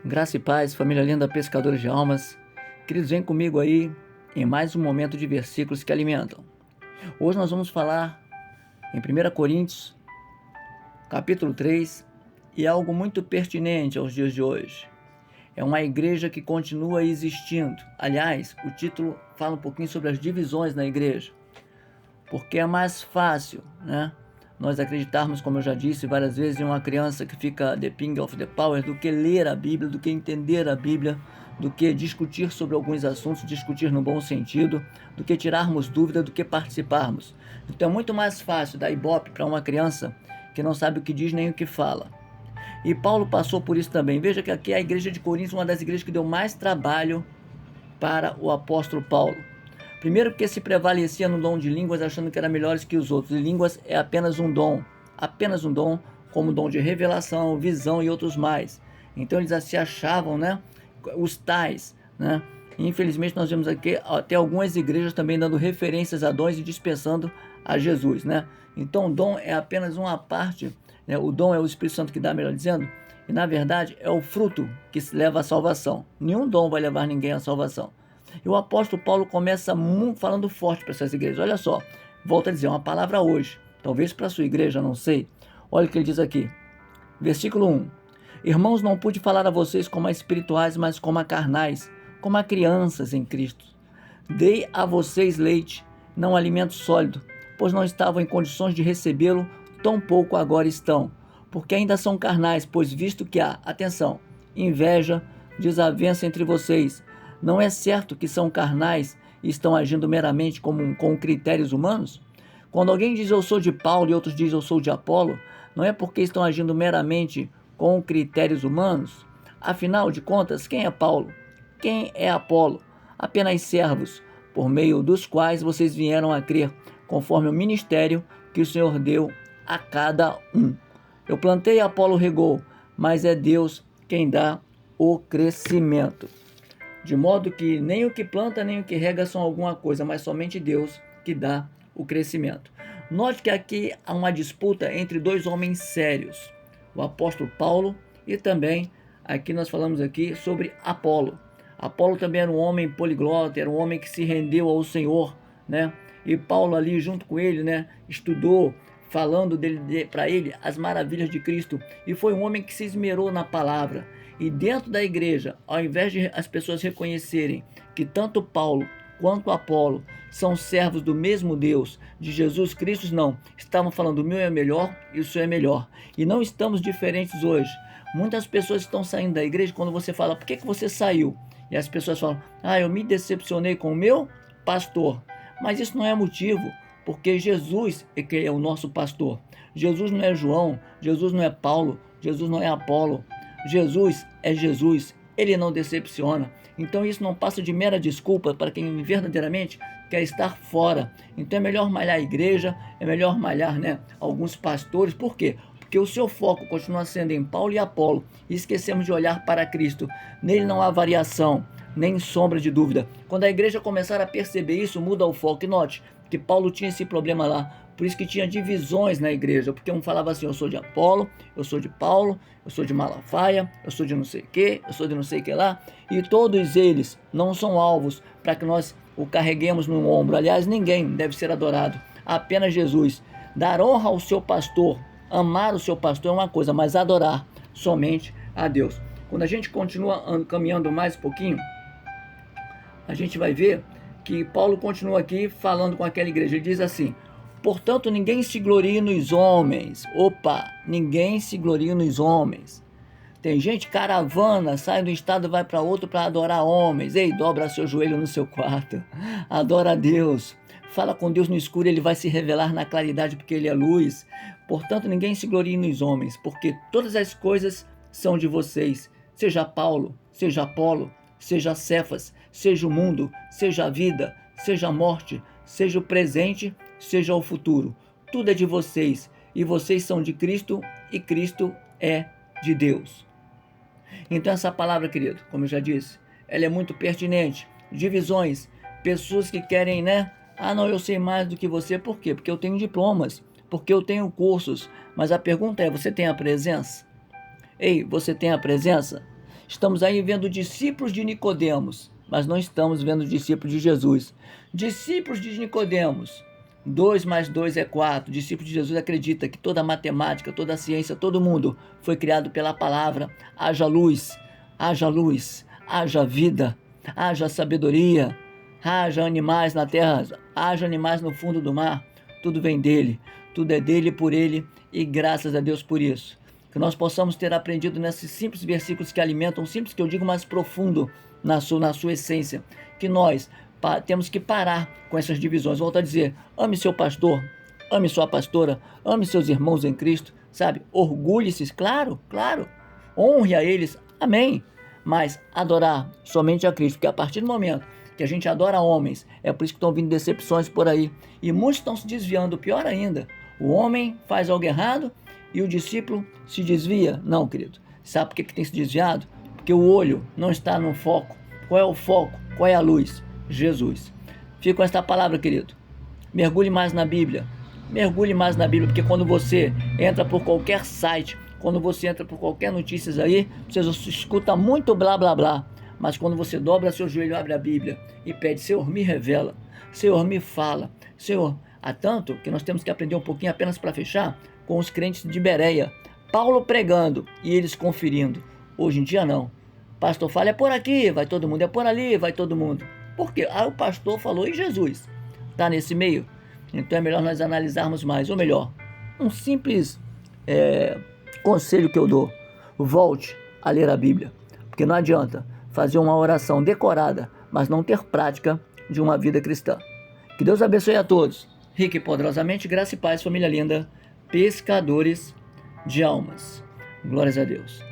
Graça e paz, família linda, pescadores de almas. Queridos, vem comigo aí em mais um momento de versículos que alimentam. Hoje nós vamos falar em 1 Coríntios, capítulo 3, e é algo muito pertinente aos dias de hoje. É uma igreja que continua existindo. Aliás, o título fala um pouquinho sobre as divisões na igreja. Porque é mais fácil, né? Nós acreditarmos, como eu já disse várias vezes, em uma criança que fica the king of the power, do que ler a Bíblia, do que entender a Bíblia, do que discutir sobre alguns assuntos, discutir no bom sentido, do que tirarmos dúvida, do que participarmos. Então é muito mais fácil dar ibope para uma criança que não sabe o que diz nem o que fala. E Paulo passou por isso também. Veja que aqui a igreja de Corinto é uma das igrejas que deu mais trabalho para o apóstolo Paulo. Primeiro porque se prevalecia no dom de línguas, achando que era melhores que os outros. E línguas é apenas um dom, como dom de revelação, visão e outros mais. Então eles se achavam, né, os tais, né? E, infelizmente nós vemos aqui até algumas igrejas também dando referências a dons e dispensando a Jesus, né? Então o dom é apenas uma parte, né? O dom é o Espírito Santo que dá, melhor dizendo, e na verdade é o fruto que leva à salvação. Nenhum dom vai levar ninguém à salvação. E o apóstolo Paulo começa falando forte para essas igrejas. Olha só, volta a dizer, uma palavra hoje, talvez para a sua igreja, não sei. Olha o que ele diz aqui, versículo 1. Irmãos, não pude falar a vocês como a espirituais, mas como a carnais, como a crianças em Cristo. Dei a vocês leite, não alimento sólido, pois não estavam em condições de recebê-lo, tão pouco agora estão, porque ainda são carnais, pois visto que há, atenção, inveja, desavença entre vocês, não é certo que são carnais e estão agindo meramente com critérios humanos? Quando alguém diz eu sou de Paulo e outros dizem eu sou de Apolo, não é porque estão agindo meramente com critérios humanos? Afinal de contas, quem é Paulo? Quem é Apolo? Apenas servos, por meio dos quais vocês vieram a crer, conforme o ministério que o Senhor deu a cada um. Eu plantei e Apolo regou, mas é Deus quem dá o crescimento. De modo que nem o que planta nem o que rega são alguma coisa, mas somente Deus que dá o crescimento. Note que aqui há uma disputa entre dois homens sérios, o apóstolo Paulo e também, aqui nós falamos aqui sobre Apolo. Apolo também era um homem poliglota, era um homem que se rendeu ao Senhor, né? E Paulo ali junto com ele, né, estudou, falando para ele as maravilhas de Cristo, e foi um homem que se esmerou na palavra. E dentro da igreja, ao invés de as pessoas reconhecerem que tanto Paulo quanto Apolo são servos do mesmo Deus, de Jesus Cristo, não. Estavam falando o meu é melhor e o seu é melhor. E não estamos diferentes hoje. Muitas pessoas estão saindo da igreja quando você fala, por que você saiu? E as pessoas falam, eu me decepcionei com o meu pastor. Mas isso não é motivo, porque Jesus é que é o nosso pastor. Jesus não é João, Jesus não é Paulo, Jesus não é Apolo. Jesus é Jesus, ele não decepciona. Então isso não passa de mera desculpa para quem verdadeiramente quer estar fora. Então é melhor malhar a igreja, é melhor malhar, né, alguns pastores. Por quê? Porque o seu foco continua sendo em Paulo e Apolo, e esquecemos de olhar para Cristo. Nele não há variação, nem sombra de dúvida. Quando a igreja começar a perceber isso, muda o foco. E note que Paulo tinha esse problema lá. Por isso que tinha divisões na igreja, porque um falava assim, eu sou de Apolo, eu sou de Paulo, eu sou de Malafaia, eu sou de não sei o que, eu sou de não sei o que lá, e todos eles não são alvos para que nós o carreguemos no ombro. Aliás, ninguém deve ser adorado, apenas Jesus. Dar honra ao seu pastor, amar o seu pastor é uma coisa, mas adorar somente a Deus. Quando a gente continua caminhando mais um pouquinho, a gente vai ver que Paulo continua aqui falando com aquela igreja. Ele diz assim, portanto, ninguém se glorie nos homens. Ninguém se glorie nos homens. Tem gente, caravana, sai de um estado e vai para outro para adorar homens. Ei, dobra seu joelho no seu quarto. Adora a Deus. Fala com Deus no escuro, ele vai se revelar na claridade porque ele é luz. Portanto, ninguém se glorie nos homens, porque todas as coisas são de vocês. Seja Paulo, seja Apolo, seja Cefas, seja o mundo, seja a vida, seja a morte, seja o presente, seja o futuro. Tudo é de vocês, e vocês são de Cristo, e Cristo é de Deus. Então essa palavra, querido, como eu já disse, ela é muito pertinente. Divisões, pessoas que querem, né? Não, eu sei mais do que você. Por quê? Porque eu tenho diplomas, porque eu tenho cursos. Mas a pergunta é, você tem a presença? Ei, você tem a presença? Estamos aí vendo discípulos de Nicodemos, mas não estamos vendo discípulos de Jesus. Discípulos de Nicodemos, 2 mais 2 é 4. Discípulo de Jesus acredita que toda a matemática, toda a ciência, todo mundo foi criado pela palavra. Haja luz, haja vida, haja sabedoria, haja animais na terra, haja animais no fundo do mar. Tudo vem dele, tudo é dele, por ele, e graças a Deus por isso. Que nós possamos ter aprendido nesses simples versículos que alimentam, simples que eu digo, mais profundo na sua essência, que nós temos que parar com essas divisões. Volto a dizer, ame seu pastor, ame sua pastora, ame seus irmãos em Cristo, sabe? Orgulhe-se, claro, honre a eles, amém, mas adorar somente a Cristo, porque a partir do momento que a gente adora homens, é por isso que estão vindo decepções por aí, e muitos estão se desviando. Pior ainda, o homem faz algo errado e o discípulo se desvia. Não, querido, sabe por que tem se desviado? Porque o olho não está no foco. Qual é o foco? Qual é a luz? Jesus. Fica com esta palavra, querido. Mergulhe mais na Bíblia, porque quando você entra por qualquer site, quando você entra por qualquer notícias aí, você escuta muito blá blá blá, mas quando você dobra seu joelho, abre a Bíblia e pede, Senhor, me revela, Senhor, me fala, Senhor. Há tanto que nós temos que aprender um pouquinho, apenas para fechar, com os crentes de Bereia, Paulo pregando e eles conferindo. Hoje em dia não. Pastor fala, é por aqui, vai todo mundo, é por ali, vai todo mundo. Por quê? O pastor falou e Jesus está nesse meio. Então é melhor nós analisarmos mais. Ou melhor, um simples conselho que eu dou: volte a ler a Bíblia, porque não adianta fazer uma oração decorada, mas não ter prática de uma vida cristã. Que Deus abençoe a todos, rica e poderosamente, graça e paz, família linda, pescadores de almas. Glórias a Deus.